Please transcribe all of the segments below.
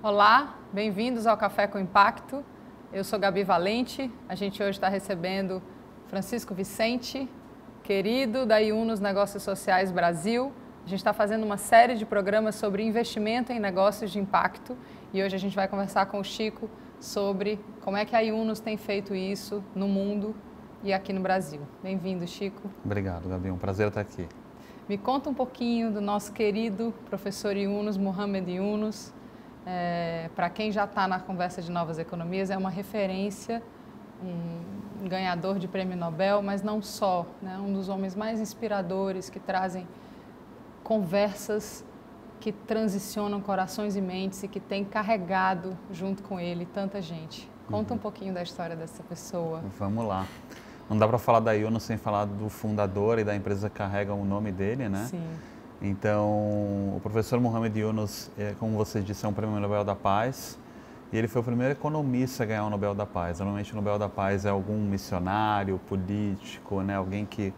Olá, bem-vindos ao Café com Impacto. Eu sou Gabi Valente. A gente hoje está recebendo Francisco Vicente, querido da Iunos Negócios Sociais Brasil. A gente está fazendo uma série de programas sobre investimento em negócios de impacto e hoje a gente vai conversar com o Chico sobre como é que a Iunos tem feito isso no mundo e aqui no Brasil. Bem-vindo, Chico. Obrigado, Gabi. É um prazer estar aqui. Me conta um pouquinho do nosso querido professor Yunus, Mohamed Yunus. Para quem já está na conversa de novas economias, é uma referência, um ganhador de prêmio Nobel, mas não só, né? Um dos homens mais inspiradores que trazem conversas que transicionam corações e mentes e que tem carregado junto com ele tanta gente. Conta um pouquinho da história dessa pessoa. Vamos lá. Não dá para falar da Iunos sem falar do fundador e da empresa que carrega o nome dele, né? Sim. Então, o professor Mohamed Yunus, como você disse, é um prêmio Nobel da Paz e ele foi o primeiro economista a ganhar o Nobel da Paz. Normalmente o Nobel da Paz é algum missionário, político, né? Alguém que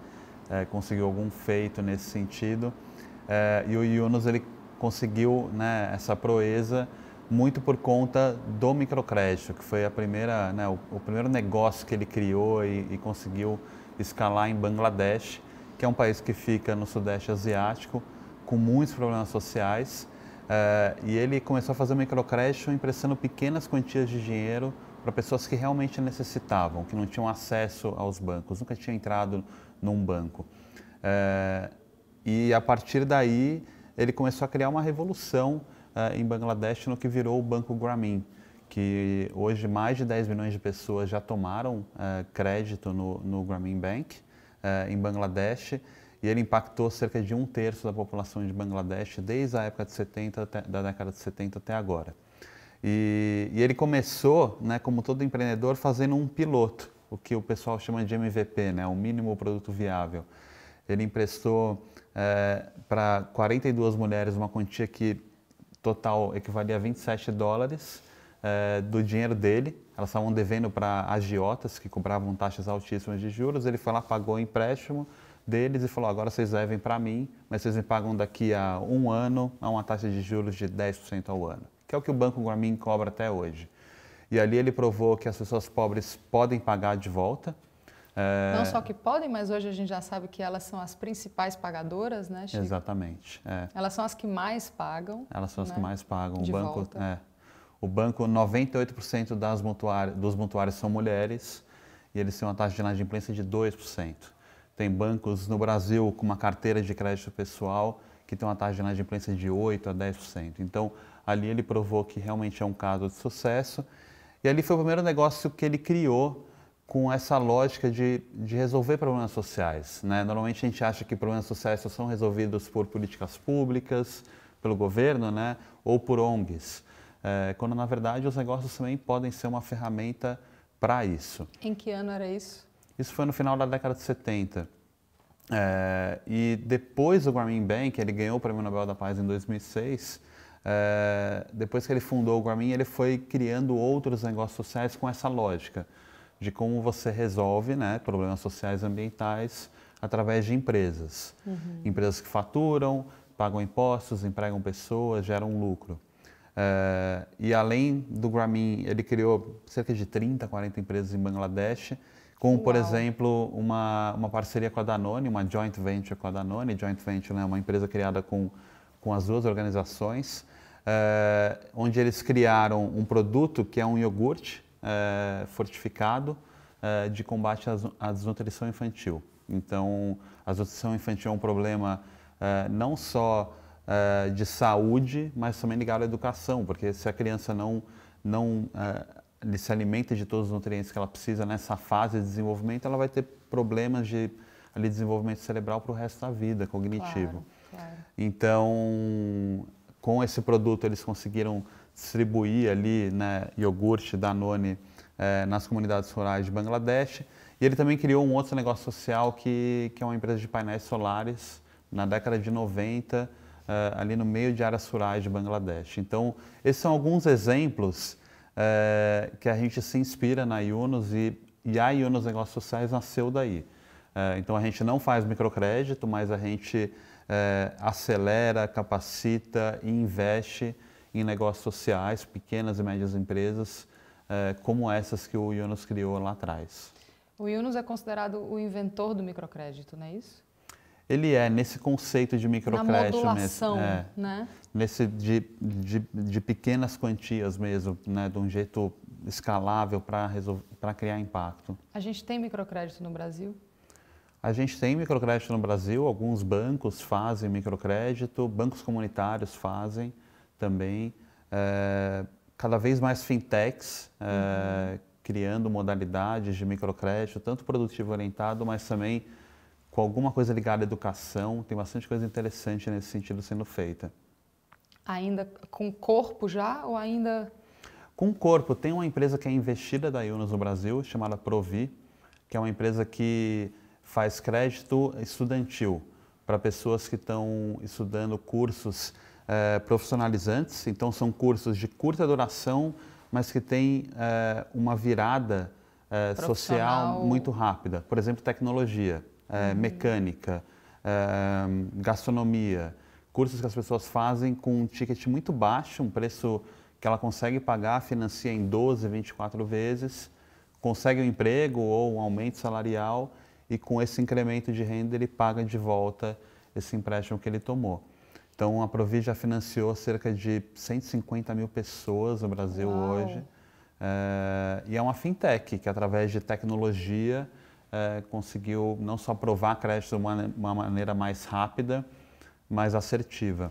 conseguiu algum feito nesse sentido. E o Yunus, ele conseguiu, né, essa proeza muito por conta do microcrédito, que foi a primeira, né, o primeiro negócio que ele criou e conseguiu escalar em Bangladesh, que é um país que fica no Sudeste Asiático, com muitos problemas sociais, e ele começou a fazer microcrédito emprestando pequenas quantias de dinheiro para pessoas que realmente necessitavam, que não tinham acesso aos bancos, nunca tinham entrado num banco. E a partir daí, ele começou a criar uma revolução em Bangladesh no que virou o Banco Grameen, que hoje mais de 10 milhões de pessoas já tomaram crédito no Grameen Bank, em Bangladesh, e ele impactou cerca de 1/3 da população de Bangladesh desde a época da década de 70 até agora. E ele começou, né, como todo empreendedor, fazendo um piloto, o que o pessoal chama de MVP, né, o mínimo produto viável. Ele emprestou para 42 mulheres uma quantia que total equivalia a $27 do dinheiro dele. Elas estavam devendo para agiotas que cobravam taxas altíssimas de juros. Ele foi lá, pagou o empréstimo deles e falou: agora vocês devem para mim, mas vocês me pagam daqui a um ano a uma taxa de juros de 10% ao ano, que é o que o Banco Grameen cobra até hoje. E ali ele provou que as pessoas pobres podem pagar de volta. Não só que podem, mas hoje a gente já sabe que elas são as principais pagadoras, né, Chico? Exatamente. Elas são as que mais pagam. Elas são as que mais pagam. De volta. O banco, 98% dos mutuários são mulheres e eles têm uma taxa de inadimplência de 2%. Tem bancos no Brasil com uma carteira de crédito pessoal que tem uma taxa de inadimplência de 8% a 10%. Então, ali ele provou que realmente é um caso de sucesso. E ali foi o primeiro negócio que ele criou com essa lógica de resolver problemas sociais, né? Normalmente a gente acha que problemas sociais só são resolvidos por políticas públicas, pelo governo, né? Ou por ONGs. Quando na verdade os negócios também podem ser uma ferramenta para isso. Em que ano era isso? Isso foi no final da década de 70. E depois do Grameen Bank, ele ganhou o Prêmio Nobel da Paz em 2006, depois que ele fundou o Grameen, ele foi criando outros negócios sociais com essa lógica de como você resolve, né, problemas sociais e ambientais através de empresas. Empresas que faturam, pagam impostos, empregam pessoas, geram lucro. E além do Grameen, ele criou cerca de 30, 40 empresas em Bangladesh, como, por exemplo, uma parceria com a Danone, uma joint venture com a Danone. Joint venture é uma empresa criada com as duas organizações, onde eles criaram um produto que é um iogurte fortificado de combate à desnutrição infantil. Então, a desnutrição infantil é um problema não só de saúde, mas também ligado à educação, porque se a criança não se alimenta de todos os nutrientes que ela precisa nessa fase de desenvolvimento, ela vai ter problemas de desenvolvimento cerebral para o resto da vida, cognitivo. Claro. Então, com esse produto, eles conseguiram distribuir ali, né, iogurte Danone nas comunidades rurais de Bangladesh. E ele também criou um outro negócio social que é uma empresa de painéis solares na década de 90, ali no meio de áreas rurais de Bangladesh. Então, esses são alguns exemplos que a gente se inspira na Iunos e a Iunos Negócios Sociais nasceu daí. Então, a gente não faz microcrédito, mas a gente acelera, capacita e investe em negócios sociais, pequenas e médias empresas, como essas que o Yunus criou lá atrás. O Yunus é considerado o inventor do microcrédito, não é isso? Ele é nesse conceito de microcrédito na modulação, mesmo, né? Nesse de pequenas quantias mesmo, né? De um jeito escalável para criar impacto. A gente tem microcrédito no Brasil? A gente tem microcrédito no Brasil, alguns bancos fazem microcrédito, bancos comunitários fazem também. Cada vez mais fintechs criando modalidades de microcrédito, tanto produtivo orientado, mas também com alguma coisa ligada à educação. Tem bastante coisa interessante nesse sentido sendo feita. Ainda com corpo já ou ainda... Com corpo. Tem uma empresa que é investida da Yunus no Brasil, chamada Provi, que é uma empresa que faz crédito estudantil para pessoas que estão estudando cursos profissionalizantes. Então, são cursos de curta duração, mas que têm uma virada social muito rápida. Por exemplo, tecnologia. Mecânica, gastronomia, cursos que as pessoas fazem com um ticket muito baixo, um preço que ela consegue pagar, financia em 12, 24 vezes, consegue um emprego ou um aumento salarial e com esse incremento de renda ele paga de volta esse empréstimo que ele tomou. Então a Provi já financiou cerca de 150 mil pessoas no Brasil hoje e é uma fintech que através de tecnologia conseguiu não só aprovar crédito de uma maneira mais rápida, mais assertiva.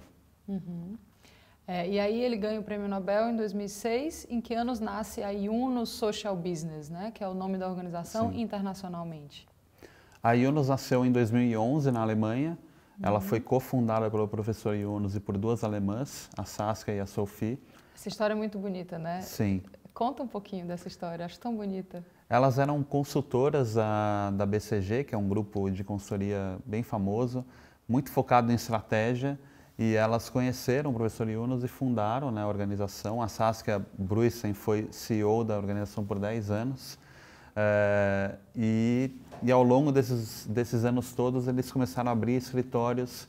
E aí ele ganha o Prêmio Nobel em 2006. Em que anos nasce a Yunus Social Business, né? Que é o nome da organização internacionalmente? A Yunus nasceu em 2011 na Alemanha. Ela foi cofundada pelo professor Yunus e por duas alemãs, a Saskia e a Sophie. Essa história é muito bonita, né? Sim. Conta um pouquinho dessa história, acho tão bonita. Elas eram consultoras da BCG, que é um grupo de consultoria bem famoso, muito focado em estratégia, e elas conheceram o professor Yunus e fundaram, né, a organização. A Saskia Bruisen foi CEO da organização por 10 anos, e ao longo desses anos todos eles começaram a abrir escritórios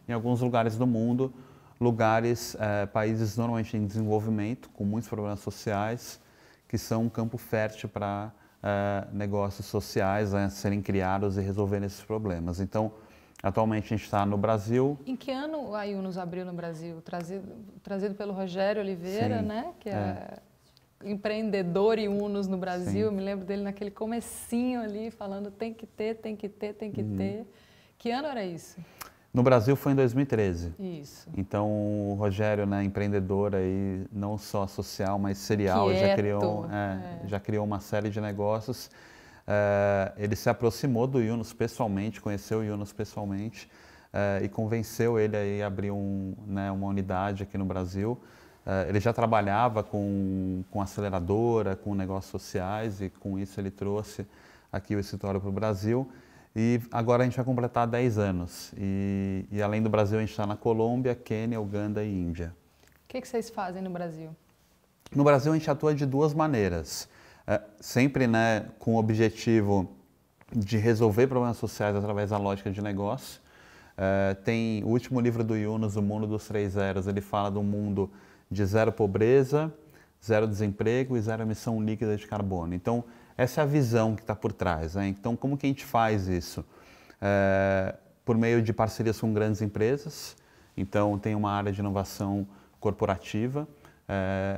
em alguns lugares do mundo, países normalmente em desenvolvimento, com muitos problemas sociais, que são um campo fértil para negócios sociais serem criados e resolverem esses problemas. Então, atualmente a gente está no Brasil. Em que ano a Yunus abriu no Brasil? Trazido pelo Rogério Oliveira, Sim, né? Que é empreendedor Yunus no Brasil. Sim. Eu me lembro dele naquele comecinho ali, falando tem que ter, tem que ter, tem que ter. Que ano era isso? No Brasil foi em 2013. Isso. Então o Rogério, né, empreendedor aí, não só social, mas serial, já criou uma série de negócios. Ele se aproximou do Yunus pessoalmente, conheceu o Yunus pessoalmente e convenceu ele a abrir uma unidade aqui no Brasil. Ele já trabalhava com aceleradora, com negócios sociais e com isso ele trouxe aqui o escritório para o Brasil. E agora a gente vai completar 10 anos. E além do Brasil, a gente está na Colômbia, Quênia, Uganda e Índia. O que vocês fazem no Brasil? No Brasil, a gente atua de duas maneiras. Sempre, né, com o objetivo de resolver problemas sociais através da lógica de negócio. Tem o último livro do Yunus, O Mundo dos Três Zeros. Ele fala do mundo de zero pobreza, zero desemprego e zero emissão líquida de carbono. Então, essa é a visão que está por trás, né? Então, como que a gente faz isso? Por meio de parcerias com grandes empresas. Então, tem uma área de inovação corporativa,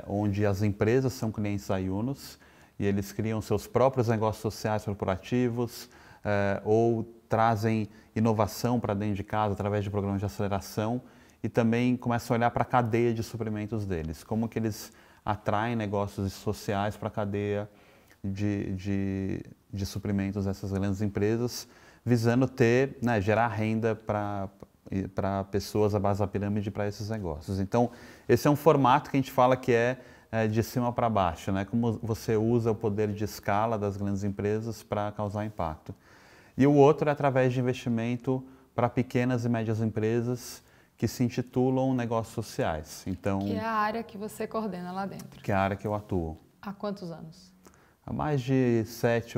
onde as empresas são clientes da Yunus e eles criam seus próprios negócios sociais corporativos ou trazem inovação para dentro de casa através de programas de aceleração e também começam a olhar para a cadeia de suprimentos deles. Como que eles atraem negócios sociais para a cadeia de suprimentos dessas grandes empresas, visando gerar renda para pessoas à base da pirâmide para esses negócios. Então, esse é um formato que a gente fala que é de cima para baixo, né? Como você usa o poder de escala das grandes empresas para causar impacto. E o outro é através de investimento para pequenas e médias empresas que se intitulam negócios sociais. Então, que é a área que você coordena lá dentro. Que é a área que eu atuo. Há quantos anos? Há mais de 7,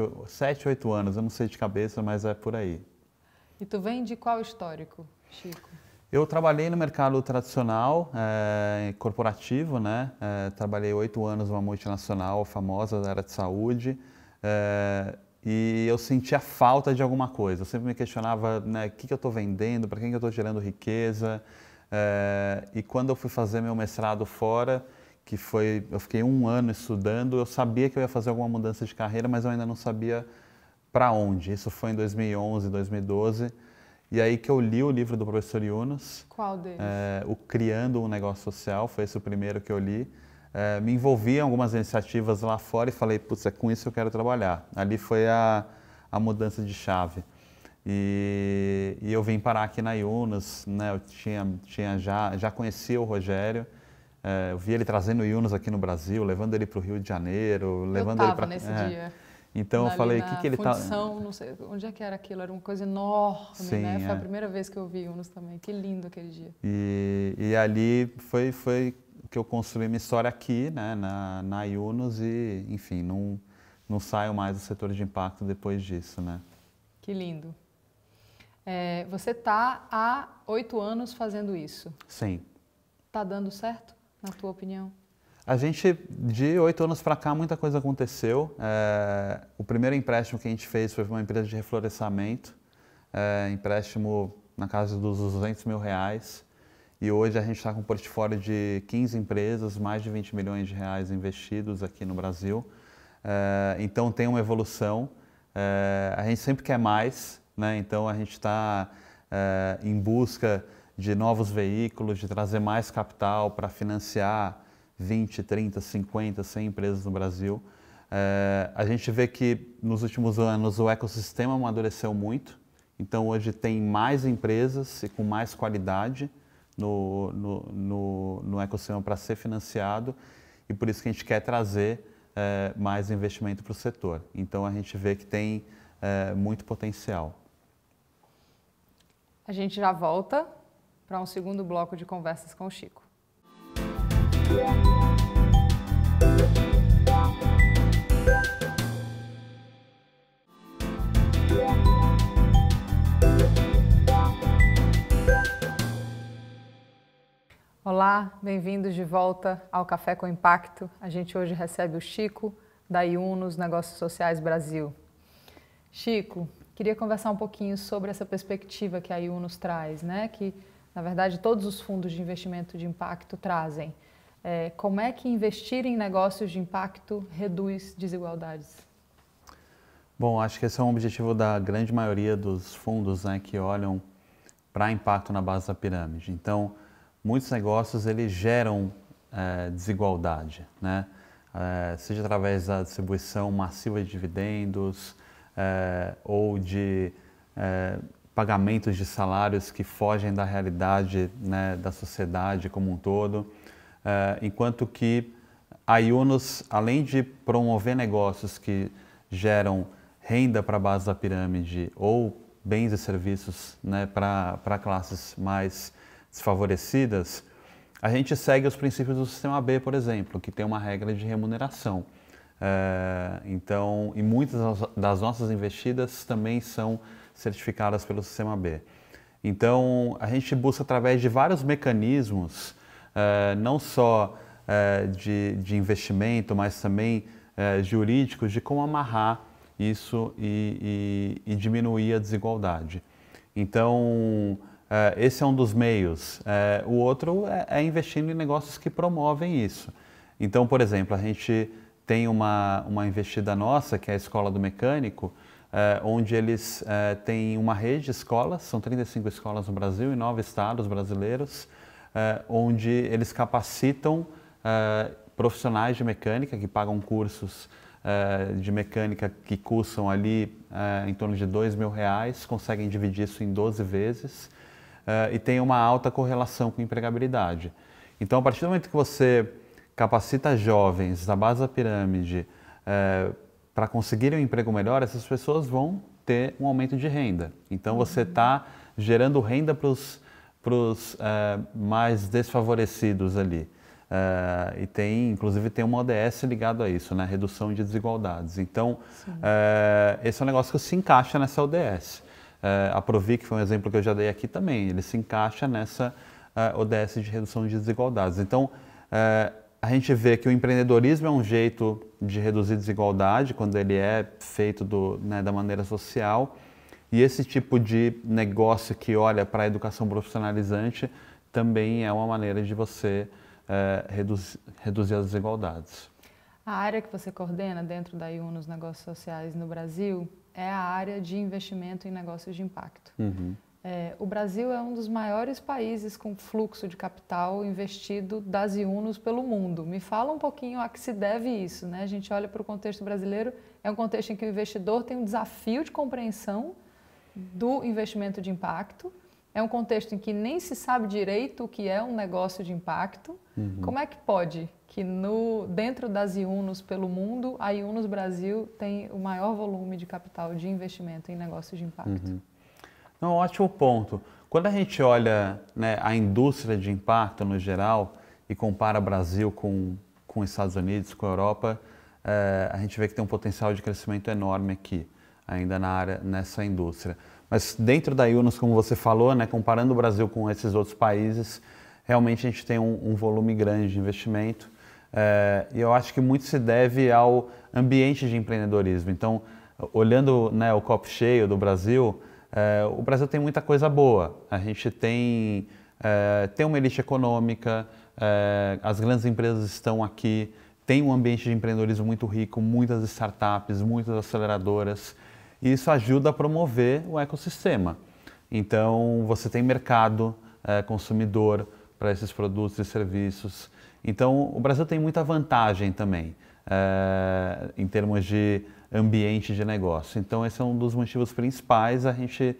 8 anos, eu não sei de cabeça, mas é por aí. E tu vem de qual histórico, Chico? Eu trabalhei no mercado tradicional, corporativo, né? Trabalhei 8 anos numa multinacional famosa da área de saúde, e eu sentia falta de alguma coisa. Eu sempre me questionava, né, o que eu estou vendendo, para quem que eu estou gerando riqueza. E quando eu fui fazer meu mestrado fora, eu fiquei 1 ano estudando, eu sabia que eu ia fazer alguma mudança de carreira, mas eu ainda não sabia para onde. Isso foi em 2011, 2012. E aí que eu li o livro do professor Yunus. Qual deles? O Criando um Negócio Social, foi esse o primeiro que eu li. Me envolvi em algumas iniciativas lá fora e falei, putz, é com isso que eu quero trabalhar. Ali foi a mudança de chave. E eu vim parar aqui na Yunus, né? Eu já conhecia o Rogério, eu vi ele trazendo o Yunus aqui no Brasil, levando ele para o Rio de Janeiro, levando ele para... nesse dia. Então eu falei, o que ele tá... Não sei, onde é que era aquilo? Era uma coisa enorme, Sim, né? Foi a primeira vez que eu vi Yunus também. Que lindo aquele dia. E ali foi que eu construí minha história aqui, né, na Yunus e, enfim, não saio mais do setor de impacto depois disso, né? Que lindo. Você está há 8 anos fazendo isso. Sim. Está dando certo, na tua opinião? A gente, de 8 anos para cá, muita coisa aconteceu. O primeiro empréstimo que a gente fez foi uma empresa de reflorestamento, empréstimo na casa dos R$200 mil. E hoje a gente está com um portfólio de 15 empresas, mais de 20 milhões de reais investidos aqui no Brasil. Então tem uma evolução. A gente sempre quer mais, né? Então a gente está em busca de novos veículos, de trazer mais capital para financiar 20, 30, 50, 100 empresas no Brasil. A gente vê que nos últimos anos o ecossistema amadureceu muito, então hoje tem mais empresas e com mais qualidade no ecossistema para ser financiado e por isso que a gente quer trazer mais investimento para o setor. Então a gente vê que tem muito potencial. A gente já volta para um segundo bloco de conversas com o Chico. Olá, bem-vindos de volta ao Café com Impacto. A gente hoje recebe o Chico, da Yunus Negócios Sociais Brasil. Chico, queria conversar um pouquinho sobre essa perspectiva que a Yunus traz, né? Que, na verdade, todos os fundos de investimento de impacto trazem. Como é que investir em negócios de impacto reduz desigualdades? Bom, acho que esse é um objetivo da grande maioria dos fundos, né, que olham para impacto na base da pirâmide. Então, muitos negócios eles geram desigualdade, né? Seja através da distribuição massiva de dividendos ou de pagamentos de salários que fogem da realidade, né, da sociedade como um todo. Enquanto que a Yunus, além de promover negócios que geram renda para a base da pirâmide ou bens e serviços, né, para classes mais desfavorecidas, a gente segue os princípios do Sistema B, por exemplo, que tem uma regra de remuneração. Então, e muitas das nossas investidas também são certificadas pelo Sistema B. Então, a gente busca através de vários mecanismos, não só de investimento, mas também jurídicos, de como amarrar isso e diminuir a desigualdade. Então, esse é um dos meios. O outro é investindo em negócios que promovem isso. Então, por exemplo, a gente tem uma investida nossa, que é a Escola do Mecânico, onde eles têm uma rede de escolas, são 35 escolas no Brasil, em 9 estados brasileiros, onde eles capacitam profissionais de mecânica que pagam cursos de mecânica que custam ali em torno de R$2 mil, conseguem dividir isso em 12 vezes e tem uma alta correlação com empregabilidade. Então, a partir do momento que você capacita jovens da base da pirâmide para conseguirem um emprego melhor, essas pessoas vão ter um aumento de renda. Então, você está gerando renda para os mais desfavorecidos ali. E inclusive tem uma ODS ligado a isso, né? Redução de desigualdades. Então, esse é um negócio que se encaixa nessa ODS. A Provic foi um exemplo que eu já dei aqui também, ele se encaixa nessa ODS de redução de desigualdades. Então, a gente vê que o empreendedorismo é um jeito de reduzir desigualdade quando ele é feito da maneira social, e esse tipo de negócio que olha para a educação profissionalizante também é uma maneira de você reduzir as desigualdades. A área que você coordena dentro da Yunus Negócios Sociais no Brasil é a área de investimento em negócios de impacto. Uhum. O Brasil é um dos maiores países com fluxo de capital investido das Yunus pelo mundo. Me fala um pouquinho a que se deve isso, né? A gente olha para o contexto brasileiro, é um contexto em que o investidor tem um desafio de compreensão do investimento de impacto, é um contexto em que nem se sabe direito o que é um negócio de impacto. Uhum. Como é que pode que dentro das Yunus pelo mundo, a Yunus Brasil tem o maior volume de capital de investimento em negócios de impacto? Uhum. Não, ótimo ponto. Quando a gente olha, né, a indústria de impacto no geral e compara Brasil com os Estados Unidos, com a Europa, a gente vê que tem um potencial de crescimento enorme aqui, ainda nessa indústria. Mas dentro da Yunus, como você falou, né, comparando o Brasil com esses outros países, realmente a gente tem um volume grande de investimento, e eu acho que muito se deve ao ambiente de empreendedorismo. Então, olhando, né, o copo cheio do Brasil, o Brasil tem muita coisa boa. A gente tem uma elite econômica, as grandes empresas estão aqui, tem um ambiente de empreendedorismo muito rico, muitas startups, muitas aceleradoras, e isso ajuda a promover o ecossistema. Então, você tem mercado consumidor para esses produtos e serviços. Então, o Brasil tem muita vantagem também em termos de ambiente de negócio. Então, esse é um dos motivos principais a gente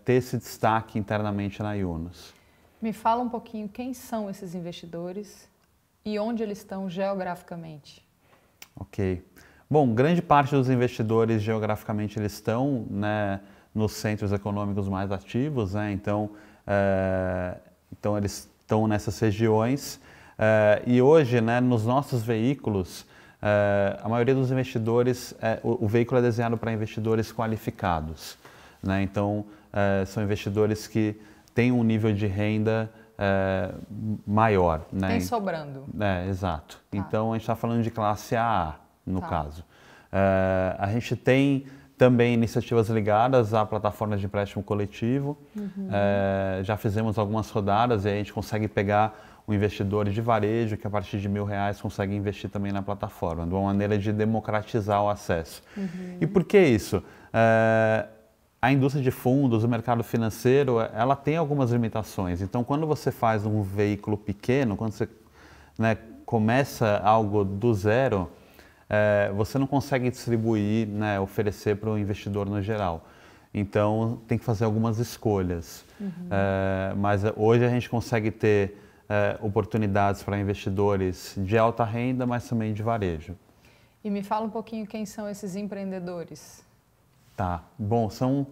ter esse destaque internamente na Yunus. Me fala um pouquinho quem são esses investidores e onde eles estão geograficamente. Ok. Bom, grande parte dos investidores geograficamente eles estão, né, nos centros econômicos mais ativos, né? Então eles estão nessas regiões. E hoje, né, nos nossos veículos, a maioria dos investidores, o veículo é desenhado para investidores qualificados, né? Então, são investidores que têm um nível de renda maior, né? Tem sobrando. Exato. Tá. Então, a gente está falando de classe AA, no caso. A gente tem também iniciativas ligadas a plataformas de empréstimo coletivo. Uhum. Já fizemos algumas rodadas e a gente consegue pegar um investidor de varejo que a partir de R$1.000 consegue investir também na plataforma, de uma maneira de democratizar o acesso. Uhum. E por que isso? A indústria de fundos, o mercado financeiro, ela tem algumas limitações. Então, quando você faz um veículo pequeno, quando você, né, começa algo do zero, você não consegue distribuir, né, oferecer para o investidor no geral. Então, tem que fazer algumas escolhas. Uhum. Mas hoje a gente consegue ter oportunidades para investidores de alta renda, mas também de varejo. E me fala um pouquinho quem são esses empreendedores. Tá. Bom, são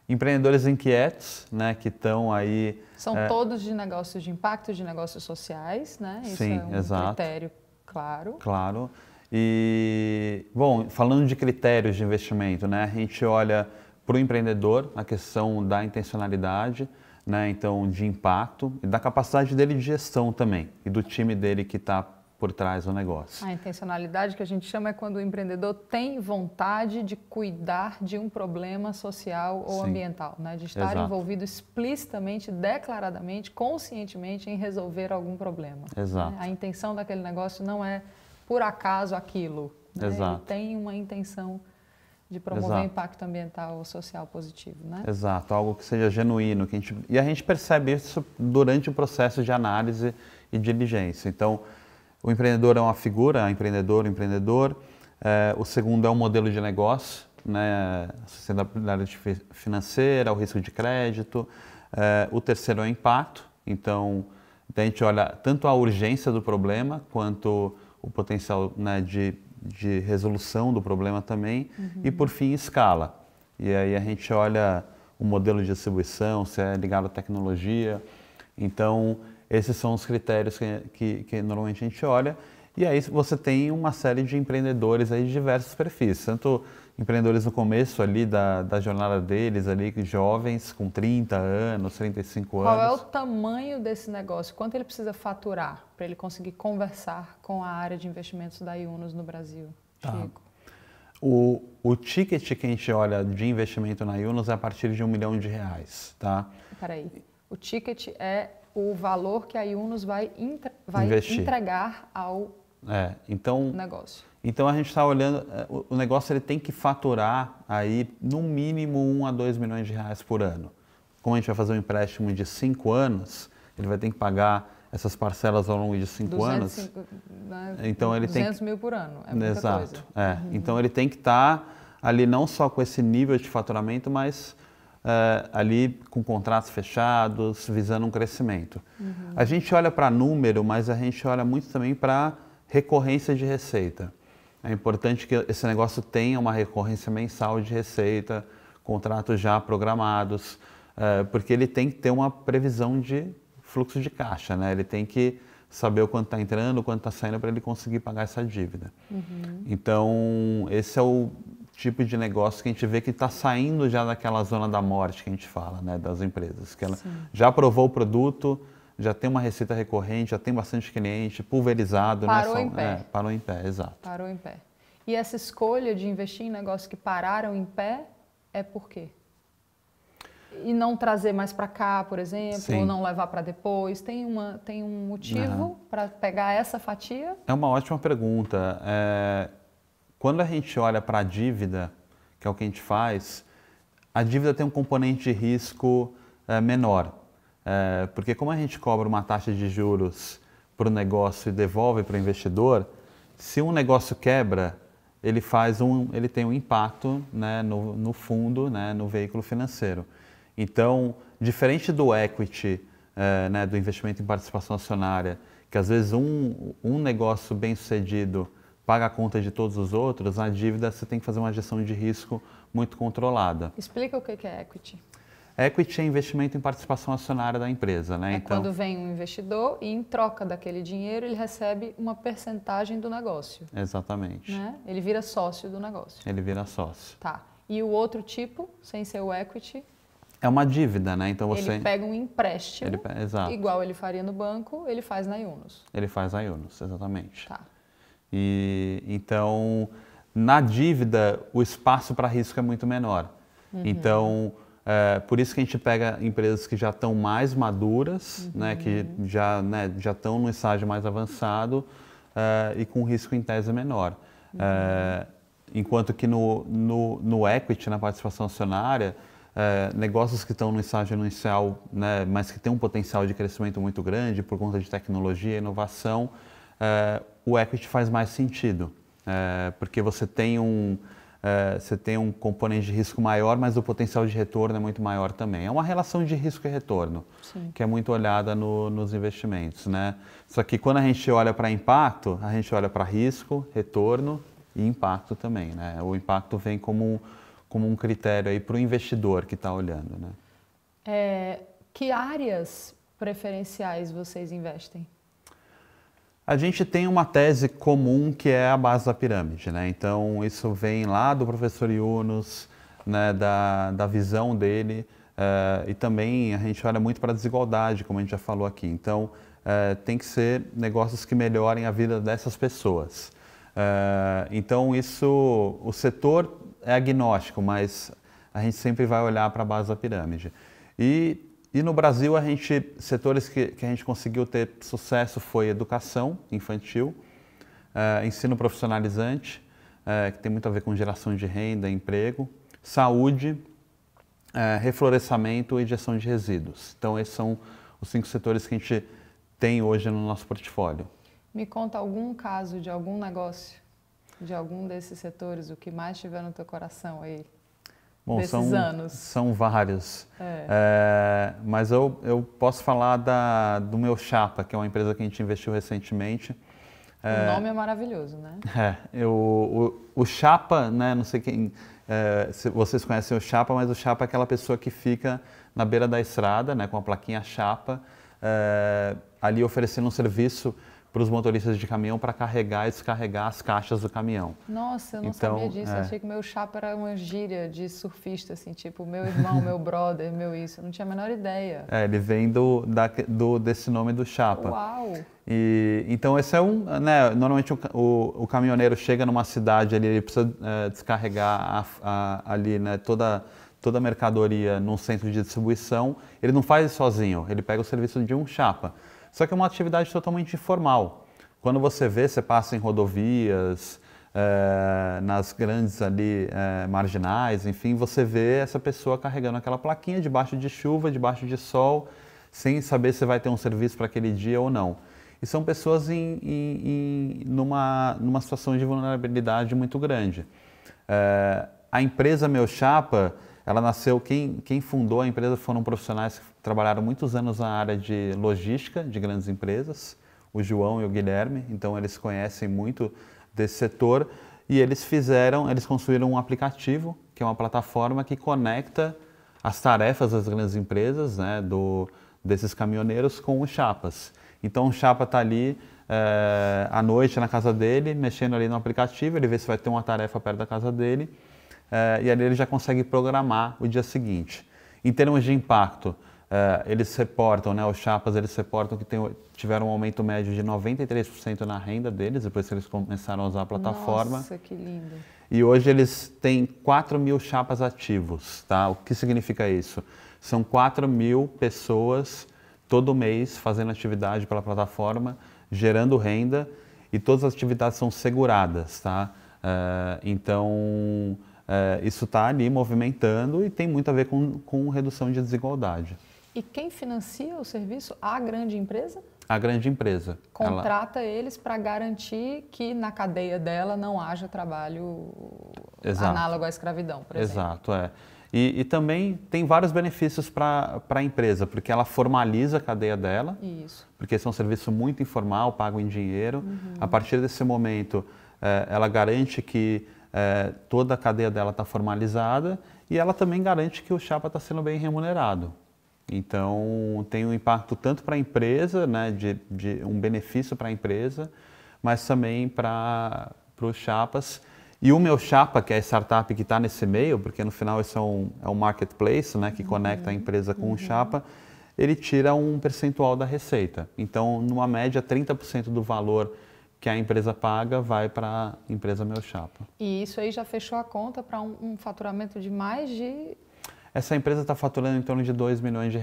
empreendedores inquietos, né, que estão aí... São todos de negócios de impacto, de negócios sociais, né? Isso sim, é um exato. critério claro. Claro. E, bom, falando de critérios de investimento, né, a gente olha para o empreendedor a questão da intencionalidade, né, então de impacto e da capacidade dele de gestão também e do time dele que está por trás do negócio. A intencionalidade que a gente chama é quando o empreendedor tem vontade de cuidar de um problema social ou ambiental, né? De estar envolvido explicitamente, declaradamente, conscientemente em resolver algum problema. Exato. Né? A intenção daquele negócio não é por acaso aquilo. Né? Exato. Ele tem uma intenção de promover impacto ambiental ou social positivo, né? Exato, algo que seja genuíno. E a gente percebe isso durante o processo de análise e diligência. Então, o empreendedor é uma figura, empreendedor. O segundo é um modelo de negócio, né? A sustentabilidade financeira, o risco de crédito. O terceiro é o impacto. Então, a gente olha tanto a urgência do problema quanto o potencial, né, de resolução do problema também. Uhum. E, por fim, escala. E aí a gente olha o modelo de distribuição, se é ligado à tecnologia. Então, esses são os critérios que normalmente a gente olha. E aí você tem uma série de empreendedores aí de diversos perfis, tanto empreendedores no começo ali da jornada deles, ali, jovens com 30 anos, 35 anos. Qual é o tamanho desse negócio? Quanto ele precisa faturar para ele conseguir conversar com a área de investimentos da Yunus no Brasil, Chico? O ticket que a gente olha de investimento na Yunus é a partir de R$1 milhão, tá? Peraí, o ticket é o valor que a Yunus vai entregar ao negócio. Então a gente está olhando, o negócio ele tem que faturar aí no mínimo R$1 a R$2 milhões por ano. Como a gente vai fazer um empréstimo de 5 anos, ele vai ter que pagar essas parcelas ao longo de 5 anos. Né? Então ele 200 mil por ano, é muita Exato, coisa. Então ele tem que estar ali não só com esse nível de faturamento, mas ali com contratos fechados, visando um crescimento. A gente olha para número, mas a gente olha muito também para recorrência de receita. É importante que esse negócio tenha uma recorrência mensal de receita, contratos já programados, porque ele tem que ter uma previsão de fluxo de caixa, né? Ele tem que saber o quanto está entrando, o quanto está saindo para ele conseguir pagar essa dívida. Então, esse é o tipo de negócio que a gente vê que está saindo já daquela zona da morte que a gente fala, né, das empresas. Que ela já aprovou o produto, já tem uma receita recorrente, já tem bastante cliente, pulverizado. Parou em pé. Parou em pé, exato. Parou em pé. E essa escolha de investir em negócios que pararam em pé é por quê? E não trazer mais para cá, por exemplo, ou não levar para depois? Tem um motivo para pegar essa fatia? É uma ótima pergunta. Quando a gente olha para a dívida, que é o que a gente faz, a dívida tem um componente de risco menor. Porque como a gente cobra uma taxa de juros para o negócio e devolve para o investidor, se um negócio quebra, ele tem um impacto, né, no fundo, né, no veículo financeiro. Então, diferente do equity, né, do investimento em participação acionária, que às vezes um negócio bem sucedido paga a conta de todos os outros, a dívida você tem que fazer uma gestão de risco muito controlada. Explica o que é equity. Equity é investimento em participação acionária da empresa, né? Então, quando vem um investidor e em troca daquele dinheiro ele recebe uma percentagem do negócio. Exatamente. Né? Ele vira sócio do negócio. Ele vira sócio. Tá. E o outro tipo, sem ser o equity? É uma dívida, né? Então você... Ele pega um empréstimo, exato. Igual ele faria no banco, ele faz na Yunus. Ele faz na Yunus, exatamente. Tá. E então, na dívida, o espaço para risco é muito menor. Então, por isso que a gente pega empresas que já estão mais maduras, né, que já estão no estágio mais avançado e com risco em tese menor. Enquanto que no equity, na participação acionária, negócios que estão no estágio inicial, né, mas que têm um potencial de crescimento muito grande por conta de tecnologia e inovação, o equity faz mais sentido, porque você tem um componente de risco maior, mas o potencial de retorno é muito maior também. É uma relação de risco e retorno, que é muito olhada nos investimentos, né? Só que quando a gente olha para impacto, a gente olha para risco, retorno e impacto também, né? O impacto vem como um critério aí para o investidor que está olhando, né? Que áreas preferenciais vocês investem? A gente tem uma tese comum que é a base da pirâmide, né? Então isso vem lá do professor Yunus, né, da visão dele, e também a gente olha muito para a desigualdade, como a gente já falou aqui. Então tem que ser negócios que melhorem a vida dessas pessoas. Então o setor é agnóstico, mas a gente sempre vai olhar para a base da pirâmide. E no Brasil, setores que a gente conseguiu ter sucesso foi educação infantil, ensino profissionalizante, que tem muito a ver com geração de renda, emprego, saúde, reflorescimento e gestão de resíduos. Então, esses são os 5 setores que a gente tem hoje no nosso portfólio. Me conta algum caso de algum negócio, de algum desses setores, o que mais tiver no teu coração aí? Bom, desses anos? São vários, mas eu posso falar do meu Chapa, que é uma empresa que a gente investiu recentemente. O nome é maravilhoso, né? O Chapa, né, não sei se vocês conhecem o Chapa, mas o Chapa é aquela pessoa que fica na beira da estrada, né, com a plaquinha Chapa, ali oferecendo um serviço para os motoristas de caminhão para carregar e descarregar as caixas do caminhão. Nossa, eu não sabia disso. Eu achei que meu chapa era uma gíria de surfista, assim, tipo, meu irmão, meu brother, meu isso. Eu não tinha a menor ideia. Ele vem desse nome do chapa. Uau! Então esse é normalmente o caminhoneiro chega numa cidade, ele precisa descarregar ali, né, toda a mercadoria num centro de distribuição. Ele não faz isso sozinho, ele pega o serviço de um chapa. Só que é uma atividade totalmente informal. Quando você vê, você passa em rodovias, nas grandes ali marginais, enfim, você vê essa pessoa carregando aquela plaquinha debaixo de chuva, debaixo de sol, sem saber se vai ter um serviço para aquele dia ou não. E são pessoas numa situação de vulnerabilidade muito grande. A empresa Meu Chapa, ela nasceu, quem fundou a empresa foram profissionais que trabalharam muitos anos na área de logística de grandes empresas, o João e o Guilherme, então eles conhecem muito desse setor e eles construíram um aplicativo, que é uma plataforma que conecta as tarefas das grandes empresas, né, desses caminhoneiros com os chapas. Então o chapa está ali à noite na casa dele, mexendo ali no aplicativo, ele vê se vai ter uma tarefa perto da casa dele, e ali ele já consegue programar o dia seguinte. Em termos de impacto, eles reportam, né, os chapas eles reportam que tiveram um aumento médio de 93% na renda deles, depois que eles começaram a usar a plataforma. Nossa, que lindo! E hoje eles têm 4.000 chapas ativos, tá? O que significa isso? São 4.000 pessoas todo mês fazendo atividade pela plataforma, gerando renda, e todas as atividades são seguradas, tá? Então, isso está ali movimentando e tem muito a ver com redução de desigualdade. E quem financia o serviço? A grande empresa? A grande empresa. Contrata eles para garantir que na cadeia dela não haja trabalho análogo à escravidão, por exemplo. Exato, E também tem vários benefícios para a empresa, porque ela formaliza a cadeia dela, Isso. porque esse é um serviço muito informal, pago em dinheiro. A partir desse momento, ela garante que toda a cadeia dela está formalizada e ela também garante que o chapa está sendo bem remunerado. Então, tem um impacto tanto para a empresa, né, de um benefício para a empresa, mas também para os chapas. E o Meu Chapa, que é a startup que está nesse meio, porque no final isso é um marketplace, né, que conecta a empresa com o chapa, ele tira um percentual da receita. Então, numa média, 30% do valor que a empresa paga vai para a empresa Meu Chapa. E isso aí já fechou a conta para um faturamento de mais de... Essa empresa está faturando em torno de R$2 milhões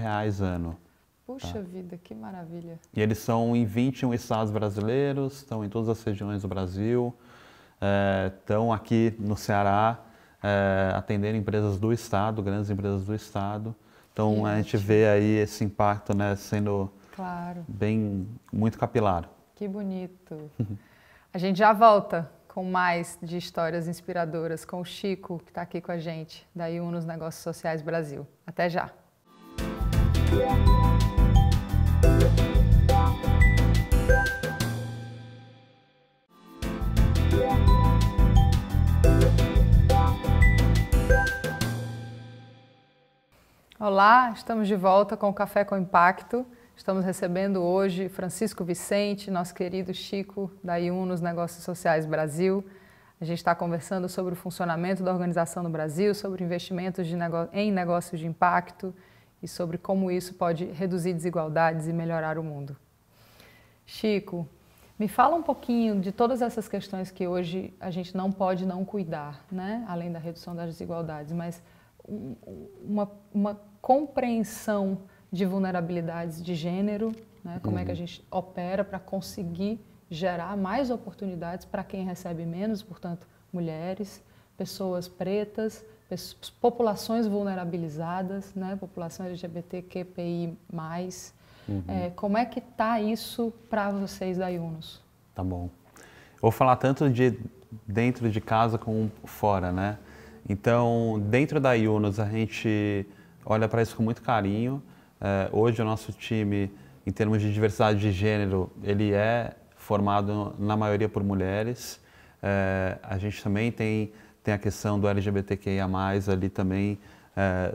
ano. Puxa vida, que maravilha. E eles são em 21 estados brasileiros, estão em todas as regiões do Brasil, estão aqui no Ceará, atendendo empresas do estado, grandes empresas do estado. Então a gente vê aí esse impacto, né, sendo muito capilar. Que bonito. A gente já volta com mais de histórias inspiradoras com o Chico, que está aqui com a gente, da Yunus Negócios Sociais Brasil. Até já! Olá, estamos de volta com o Café com Impacto. Estamos recebendo hoje Francisco Vicente, nosso querido Chico, da Yunus Negócios Sociais Brasil. A gente está conversando sobre o funcionamento da organização no Brasil, sobre investimentos em negócios de impacto e sobre como isso pode reduzir desigualdades e melhorar o mundo. Chico, me fala um pouquinho de todas essas questões que hoje a gente não pode não cuidar, né? Além da redução das desigualdades, mas uma compreensão de vulnerabilidades de gênero, né? Como é que a gente opera para conseguir gerar mais oportunidades para quem recebe menos, portanto, mulheres, pessoas pretas, populações vulnerabilizadas, né? População LGBTQI+. Como é que está isso para vocês da Yunus? Tá bom. Eu vou falar tanto de dentro de casa como fora, né? Então, dentro da Yunus, a gente olha para isso com muito carinho. Hoje, o nosso time, em termos de diversidade de gênero, ele é formado, na maioria, por mulheres. A gente também tem a questão do LGBTQIA+, ali também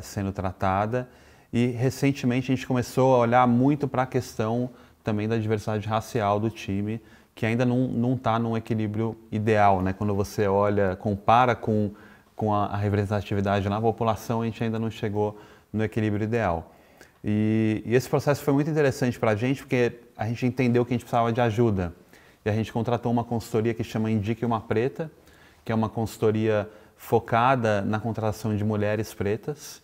sendo tratada. E, recentemente, a gente começou a olhar muito para a questão também da diversidade racial do time, que ainda não está num equilíbrio ideal, né? Quando você olha, compara com a representatividade na população, a gente ainda não chegou no equilíbrio ideal. E esse processo foi muito interessante para a gente, porque a gente entendeu que a gente precisava de ajuda. E a gente contratou uma consultoria que chama Indique Uma Preta, que é uma consultoria focada na contratação de mulheres pretas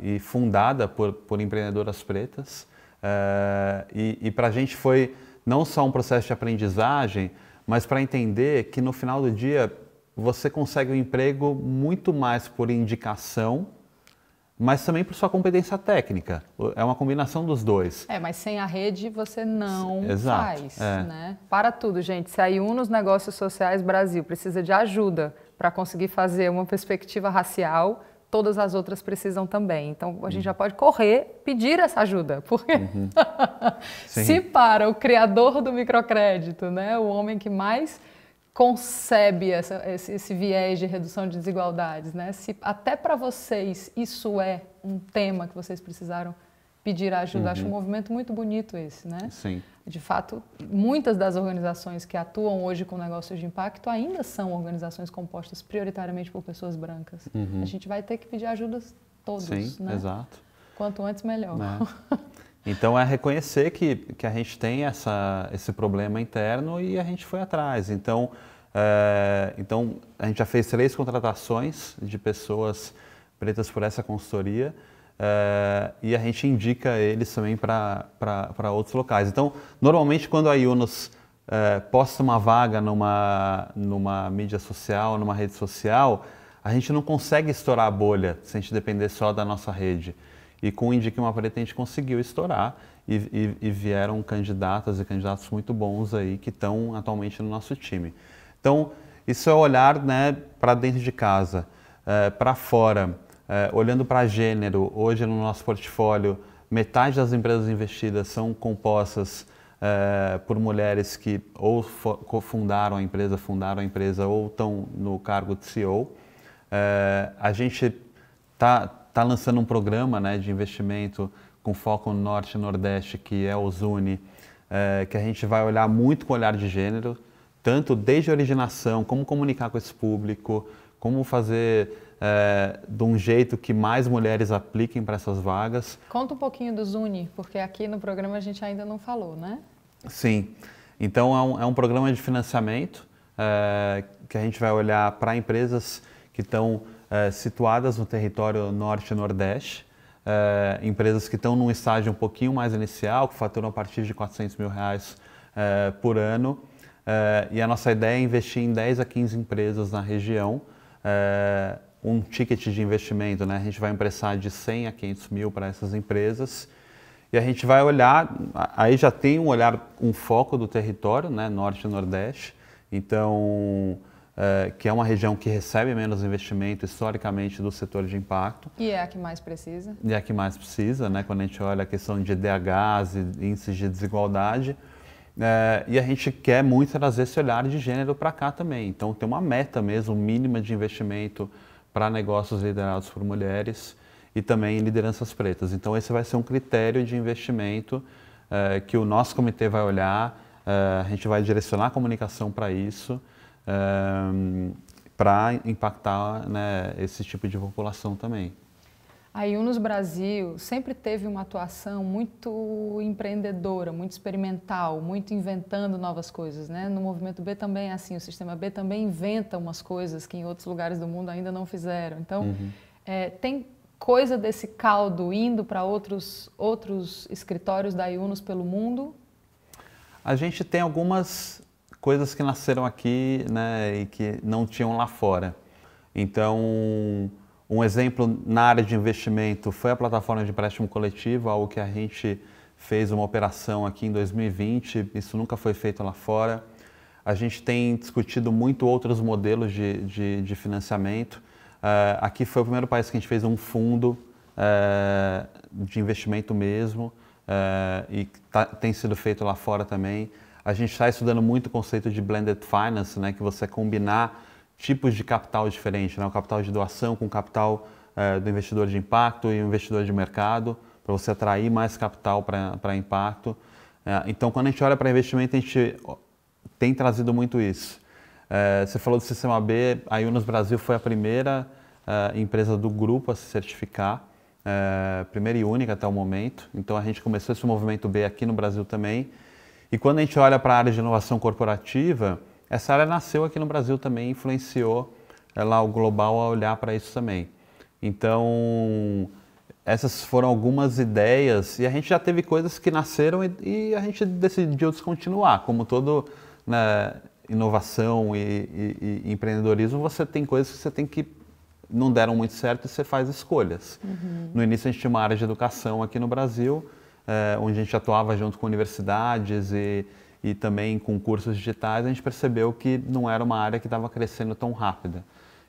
e fundada por empreendedoras pretas. E para a gente foi não só um processo de aprendizagem, mas para entender que no final do dia você consegue um emprego muito mais por indicação, mas também por sua competência técnica. É uma combinação dos dois. Mas sem a rede você não Exato, faz, né? Para tudo, gente. Se a Yunus Negócios Sociais Brasil precisa de ajuda para conseguir fazer uma perspectiva racial, todas as outras precisam também. Então, a gente já pode correr, pedir essa ajuda, porque se para o criador do microcrédito, né, o homem que mais concebe esse viés de redução de desigualdades, né? Se até para vocês isso é um tema que vocês precisaram pedir ajuda, acho um movimento muito bonito esse, né? Sim. De fato, muitas das organizações que atuam hoje com negócios de impacto ainda são organizações compostas prioritariamente por pessoas brancas. A gente vai ter que pedir ajuda todos, Sim, né? Exato. Quanto antes, melhor. Então, é reconhecer que a gente tem esse problema interno e a gente foi atrás. Então, a gente já fez 3 contratações de pessoas pretas por essa consultoria e a gente indica eles também para outros locais. Então, normalmente, quando a Yunus posta uma vaga numa mídia social, numa rede social, a gente não consegue estourar a bolha se a gente depender só da nossa rede. E com o Indique Uma Preta a gente conseguiu estourar e vieram candidatas e candidatos muito bons aí que estão atualmente no nosso time. Então, isso é olhar, né, para dentro de casa, para fora, olhando para gênero. Hoje no nosso portfólio, metade das empresas investidas são compostas por mulheres que ou fundaram a empresa ou estão no cargo de CEO. A gente está lançando um programa, né, de investimento com foco no Norte e Nordeste, que é o Zuni, que a gente vai olhar muito com o olhar de gênero, tanto desde a originação, como comunicar com esse público, como fazer de um jeito que mais mulheres apliquem para essas vagas. Conta um pouquinho do Zuni, porque aqui no programa a gente ainda não falou, né? Sim. Então, é um programa de financiamento que a gente vai olhar para empresas que estão situadas no território Norte e Nordeste, empresas que estão num estágio um pouquinho mais inicial, que faturam a partir de R$400 mil por ano. E a nossa ideia é investir em 10 a 15 empresas na região, um ticket de investimento, né? A gente vai emprestar de 100 a 500 mil para essas empresas e a gente vai olhar, aí já tem um olhar, um foco do território, né? Norte e Nordeste, então, que é uma região que recebe menos investimento historicamente do setor de impacto. E é a que mais precisa. E é a que mais precisa, né? Quando a gente olha a questão de DHs e índices de desigualdade. E a gente quer muito trazer esse olhar de gênero para cá também. Então, tem uma meta mesmo mínima de investimento para negócios liderados por mulheres e também lideranças pretas. Então, esse vai ser um critério de investimento que o nosso comitê vai olhar, a gente vai direcionar a comunicação para isso, para impactar, né, esse tipo de população também. A Yunus Brasil sempre teve uma atuação muito empreendedora, muito experimental, muito inventando novas coisas, né? No Movimento B também é assim, o Sistema B também inventa umas coisas que em outros lugares do mundo ainda não fizeram. Então, tem coisa desse caldo indo para outros escritórios da Yunus pelo mundo? A gente tem algumas coisas que nasceram aqui, né, e que não tinham lá fora. Então, um exemplo na área de investimento foi a plataforma de empréstimo coletivo, algo que a gente fez uma operação aqui em 2020, isso nunca foi feito lá fora. A gente tem discutido muito outros modelos de financiamento. Aqui foi o primeiro país que a gente fez um fundo de investimento mesmo, e tem sido feito lá fora também. A gente está estudando muito o conceito de blended finance, né, que você combinar tipos de capital diferentes, né? O capital de doação com o capital do investidor de impacto e o investidor de mercado, para você atrair mais capital para impacto. Então, quando a gente olha para investimento, a gente tem trazido muito isso. Você falou do Sistema B, a Yunus Brasil foi a primeira empresa do grupo a se certificar, primeira e única até o momento. Então, a gente começou esse movimento B aqui no Brasil também. E quando a gente olha para a área de inovação corporativa, essa área nasceu aqui no Brasil também, influenciou lá o global a olhar para isso também. Então, essas foram algumas ideias, e a gente já teve coisas que nasceram e a gente decidiu descontinuar. Como toda, né, inovação e empreendedorismo, você tem coisas que você tem que não deram muito certo e você faz escolhas. No início a gente tinha uma área de educação aqui no Brasil, onde a gente atuava junto com universidades e também com cursos digitais. A gente percebeu que não era uma área que estava crescendo tão rápida.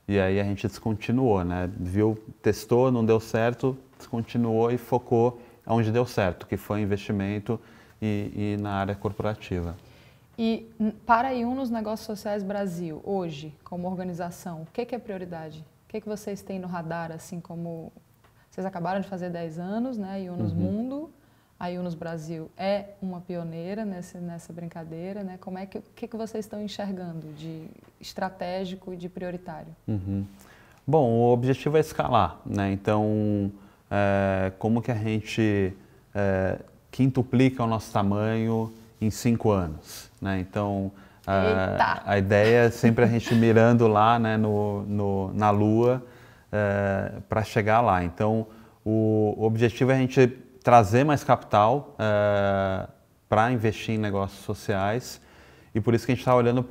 E aí a gente descontinuou, né? Viu, testou, não deu certo, descontinuou e focou onde deu certo, que foi investimento e na área corporativa. E para a Yunus Negócios Sociais Brasil, hoje, como organização, o que é prioridade? O que vocês têm no radar, assim como... Vocês acabaram de fazer 10 anos, né? Yunus Mundo, a Yunus Brasil é uma pioneira nessa brincadeira, né? Como é que, o que vocês estão enxergando de estratégico e de prioritário? Bom, o objetivo é escalar, né? Então, como que a gente quintuplica o nosso tamanho em 5 anos, né? Então, a ideia é sempre a gente mirando lá, né, na Lua para chegar lá. Então, o objetivo é a gente trazer mais capital para investir em negócios sociais, e por isso que a gente está olhando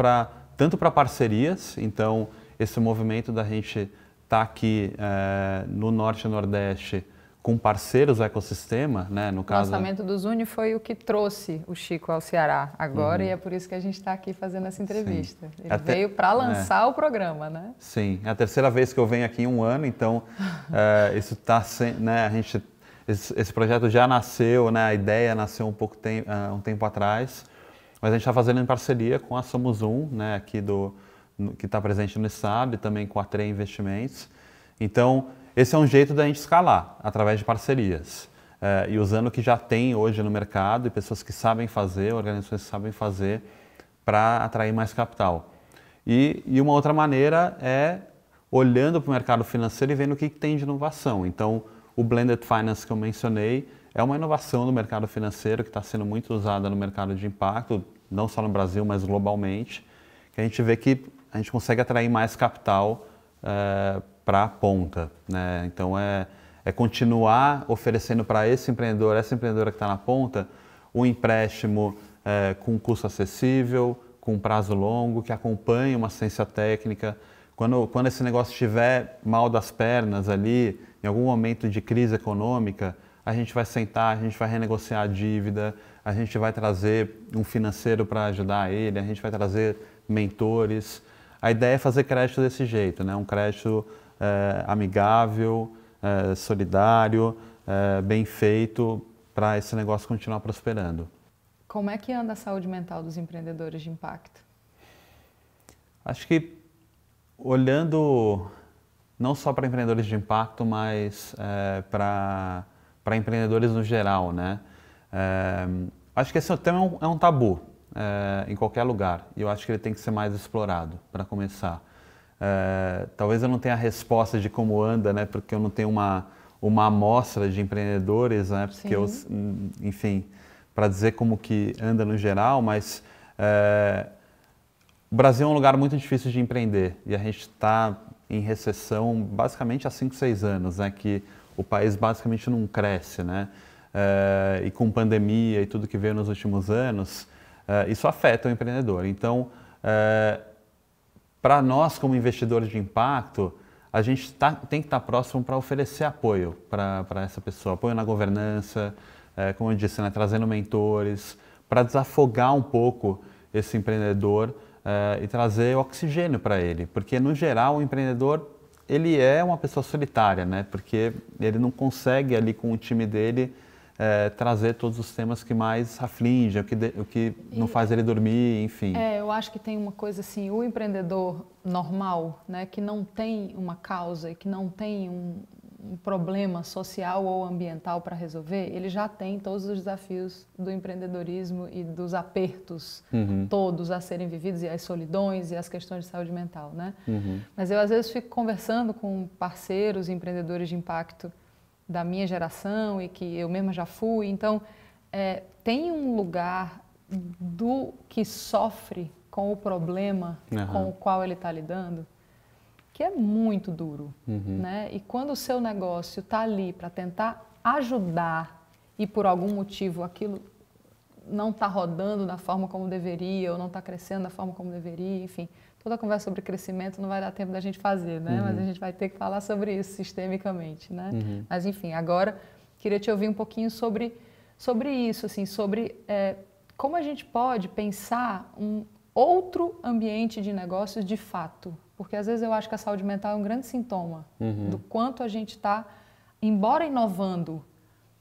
tanto para parcerias. Então, esse movimento da gente estar aqui no Norte e Nordeste com parceiros do ecossistema, né? No caso, o lançamento do Zuni foi o que trouxe o Chico ao Ceará agora, e é por isso que a gente está aqui fazendo essa entrevista. Sim. Ele veio para lançar o programa, né? Sim, é a terceira vez que eu venho aqui em um ano, então isso está sendo, né? Esse projeto já nasceu, né? A ideia nasceu um tempo atrás, mas a gente está fazendo em parceria com a Somos Um, né? Aqui que está presente no estado, e também com a TRE Investimentos. Então, esse é um jeito da gente escalar, através de parcerias. E usando o que já tem hoje no mercado, e pessoas que sabem fazer, organizações que sabem fazer, para atrair mais capital. E uma outra maneira é olhando para o mercado financeiro e vendo o que tem de inovação. Então, o Blended Finance que eu mencionei é uma inovação no mercado financeiro que está sendo muito usada no mercado de impacto, não só no Brasil, mas globalmente, que a gente vê que a gente consegue atrair mais capital para a ponta, né? Então, é continuar oferecendo para esse empreendedor, essa empreendedora que está na ponta, um empréstimo com custo acessível, com prazo longo, que acompanhe uma assistência técnica. Quando esse negócio estiver mal das pernas ali, em algum momento de crise econômica, a gente vai sentar, a gente vai renegociar a dívida, a gente vai trazer um financeiro para ajudar ele, a gente vai trazer mentores. A ideia é fazer crédito desse jeito, né? Um crédito amigável, solidário, bem feito, para esse negócio continuar prosperando. Como é que anda a saúde mental dos empreendedores de impacto? Acho que olhando não só para empreendedores de impacto, mas para empreendedores no geral, né? Acho que esse tema é um tabu em qualquer lugar, e eu acho que ele tem que ser mais explorado para começar. Talvez eu não tenha a resposta de como anda, né? Porque eu não tenho uma amostra de empreendedores, né? Porque enfim, para dizer como que anda no geral, mas o Brasil é um lugar muito difícil de empreender, e a gente está em recessão basicamente há 5, 6 anos, né? Que o país basicamente não cresce, né? E com pandemia e tudo que veio nos últimos anos, isso afeta o empreendedor. Então, para nós, como investidores de impacto, a gente tem que estar próximo para oferecer apoio para essa pessoa, apoio na governança, como eu disse, né, trazendo mentores, para desafogar um pouco esse empreendedor e trazer oxigênio para ele, porque no geral o empreendedor ele é uma pessoa solitária, né? Porque ele não consegue ali com o time dele trazer todos os temas que mais afligem, o que não faz ele dormir, enfim. Eu acho que tem uma coisa assim, o empreendedor normal, né, que não tem uma causa e que não tem um problema social ou ambiental para resolver, ele já tem todos os desafios do empreendedorismo e dos apertos todos a serem vividos, e as solidões e as questões de saúde mental, né? Mas eu às vezes fico conversando com parceiros e empreendedores de impacto da minha geração e que eu mesma já fui, então tem um lugar do que sofre com o problema com o qual ele está lidando, que é muito duro, né? E quando o seu negócio está ali para tentar ajudar e por algum motivo aquilo não está rodando da forma como deveria ou não está crescendo da forma como deveria, enfim, toda a conversa sobre crescimento não vai dar tempo da gente fazer, né? Mas a gente vai ter que falar sobre isso sistemicamente, né? Mas enfim, agora queria te ouvir um pouquinho sobre isso, assim, sobre como a gente pode pensar um outro ambiente de negócios de fato. Porque às vezes eu acho que a saúde mental é um grande sintoma do quanto a gente está, embora inovando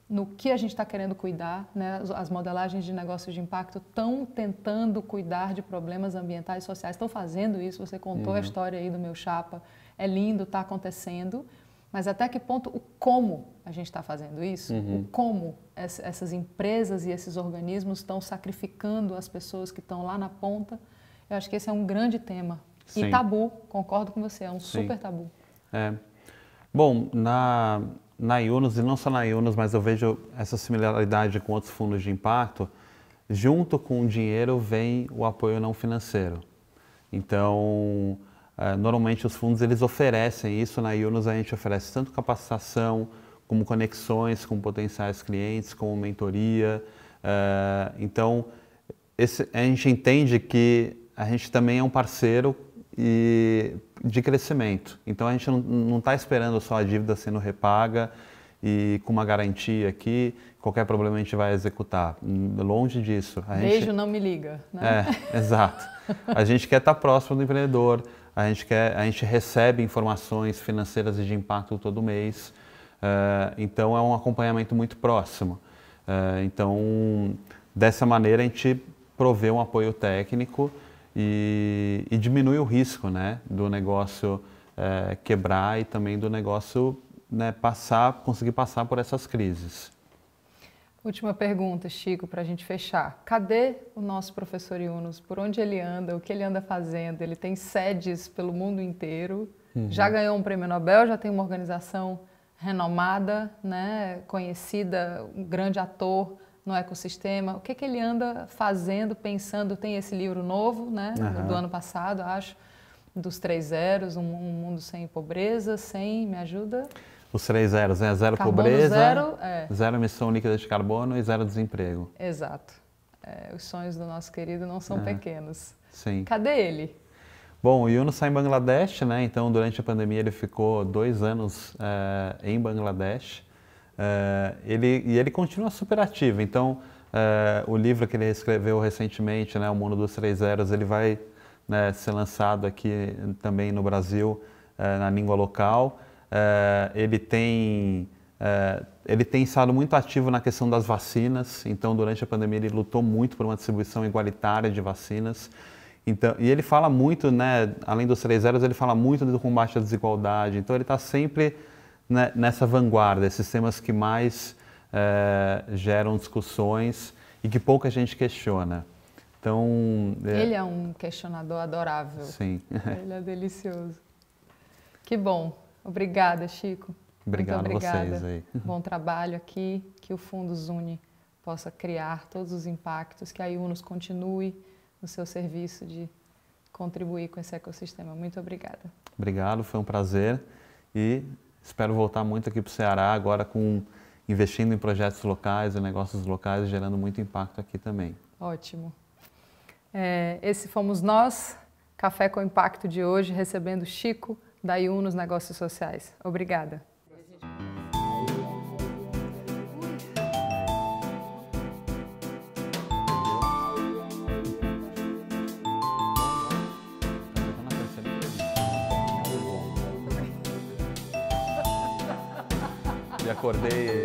no que a gente está querendo cuidar, né? As modelagens de negócios de impacto estão tentando cuidar de problemas ambientais e sociais, estão fazendo isso, você contou a história aí do meu chapa, é lindo, está acontecendo, mas até que ponto, o como a gente está fazendo isso, o como essas empresas e esses organismos estão sacrificando as pessoas que estão lá na ponta, eu acho que esse é um grande tema. Sim. E tabu, concordo com você, é um super tabu. Bom, na Yunus, e não só na Yunus, mas eu vejo essa similaridade com outros fundos de impacto, junto com o dinheiro vem o apoio não financeiro. Então, normalmente os fundos eles oferecem isso, na Yunus a gente oferece tanto capacitação, como conexões com potenciais clientes, como mentoria. Então, a gente entende que a gente também é um parceiro de crescimento. Então a gente não está esperando só a dívida sendo repaga e com uma garantia aqui, qualquer problema a gente vai executar. Longe disso. Beijo, não me liga. Né? Exato. A gente quer estar próximo do empreendedor, a gente recebe informações financeiras e de impacto todo mês, então é um acompanhamento muito próximo. Então, dessa maneira a gente provê um apoio técnico e diminui o risco, né, do negócio quebrar e também do negócio, né, conseguir passar por essas crises. Última pergunta, Chico, para a gente fechar. Cadê o nosso professor Yunus? Por onde ele anda? O que ele anda fazendo? Ele tem sedes pelo mundo inteiro, já ganhou um prêmio Nobel, já tem uma organização renomada, né, conhecida, um grande ator no ecossistema. O que ele anda fazendo, pensando? Tem esse livro novo, né, do ano passado, acho, dos 3 zeros, um mundo sem pobreza, me ajuda? Os 3 zeros, né? Zero Carbono pobreza, zero emissão líquida de carbono e 0 desemprego. Exato. Os sonhos do nosso querido não são pequenos. Sim. Cadê ele? Bom, o Yunus está em Bangladesh, né? Então durante a pandemia ele ficou 2 anos em Bangladesh. Ele continua super ativo, então o livro que ele escreveu recentemente, né, O Mundo dos 3 Zeros, ele vai, né, ser lançado aqui também no Brasil, na língua local. Ele tem estado muito ativo na questão das vacinas, então durante a pandemia ele lutou muito por uma distribuição igualitária de vacinas. Então, e ele fala muito, né, além dos 3 zeros, ele fala muito do combate à desigualdade, então ele está sempre, né, nessa vanguarda, esses temas que mais geram discussões e que pouca gente questiona. Então, ele é um questionador adorável. Sim. Ele é delicioso. Que bom. Obrigada, Chico. Obrigado muito obrigada. A vocês aí. Bom trabalho aqui, que o Fundo Zuni possa criar todos os impactos, que a Yunus continue no seu serviço de contribuir com esse ecossistema. Muito obrigada. Obrigado, foi um prazer e espero voltar muito aqui para o Ceará, agora investindo em projetos locais e negócios locais, gerando muito impacto aqui também. Ótimo. Esse fomos nós, Café com Impacto de hoje, recebendo Chico da Yunus Negócios Sociais. Obrigada. E acordei